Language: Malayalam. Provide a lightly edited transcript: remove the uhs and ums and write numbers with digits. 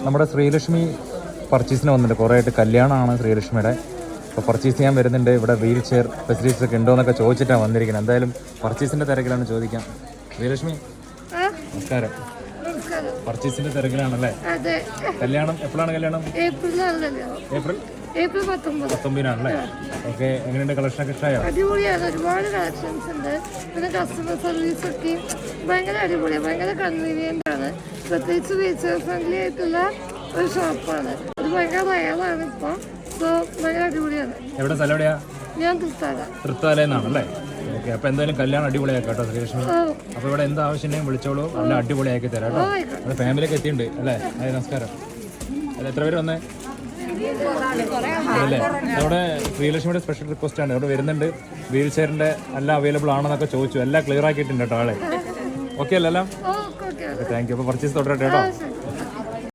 നമ്മുടെ ശ്രീലക്ഷ്മി പർച്ചേസിന് വന്നിട്ടുണ്ട്. കുറേ ആയിട്ട് കല്യാണമാണ് ശ്രീലക്ഷ്മിയുടെ. അപ്പോൾ പർച്ചേസ് ചെയ്യാൻ വരുന്നുണ്ട്. ഇവിടെ വീൽ ചെയർ ഫെസിലിറ്റീസ് ഒക്കെ ഉണ്ടോ എന്നൊക്കെ ചോദിച്ചിട്ടാണ് വന്നിരിക്കുന്നത്. എന്തായാലും പർച്ചേസിൻ്റെ തിരക്കിലാണ് ചോദിക്കാം. ശ്രീലക്ഷ്മി നമസ്കാരം. പർച്ചേസിൻ്റെ തിരക്കിലാണല്ലേ? കല്യാണം എപ്പോഴാണ് കല്യാണം? ഏപ്രിൽ 19-നാണല്ലേ? ഓക്കെ. എങ്ങനെയുണ്ട് കളക്ഷനൊക്കെ ഇഷ്ടമായോ? അടിപൊളിയാണ്, ഒരുപാട് കളക്ഷൻസ് ഉണ്ട്. പിന്നെ കസ്റ്റമർ സർവീസ് ഒക്കെ ഭയങ്കര അടിപൊളിയാണ്, ഭയങ്കര കൺവീനിയൻ്റ് ആണ്. പ്രത്യേകിച്ച് വീച്ചർ ഫ്രണ്ട്ലി ആയിട്ടുള്ള ഒരു ഷോപ്പാണ്. ഇത് ഭയങ്കര റയറാണ് ഇപ്പോൾ. സോ ഭയങ്കര അടിപൊളിയാണ്. എവിടെ സ്ഥലം എവിടെയാ? ഞാൻ തൃത്താലയെന്നാണല്ലേ? ഓക്കെ. അപ്പോൾ എന്തായാലും കല്യാണം അടിപൊളിയാക്കാം കേട്ടോ ശ്രീലക്ഷ്മി. അപ്പോൾ ഇവിടെ എന്താ ആവശ്യമുണ്ടെങ്കിലും വിളിച്ചോളൂ, നല്ല അടിപൊളിയാക്കി തരാം കേട്ടോ. അത് ഫാമിലിയൊക്കെ എത്തിയിട്ടുണ്ട് അല്ലേ? അതെ, നമസ്കാരം. അല്ല, എത്ര പേര് വന്നേ? അതല്ലേ? അവിടെ ശ്രീലക്ഷ്മിയുടെ സ്പെഷ്യൽ റിക്വസ്റ്റ് ആണ്. ഇവിടെ വരുന്നുണ്ട്, വീൽ ചെയറിൻ്റെ എല്ലാം അവൈലബിൾ ആണെന്നൊക്കെ ചോദിച്ചു. എല്ലാം ക്ലിയർ ആക്കിയിട്ടുണ്ട് കേട്ടോ ആളെ. ഓക്കെ അല്ലല്ലോ? Thank you. അപ്പോൾ പർച്ചേസ് തുടരട്ടെ കേട്ടോ.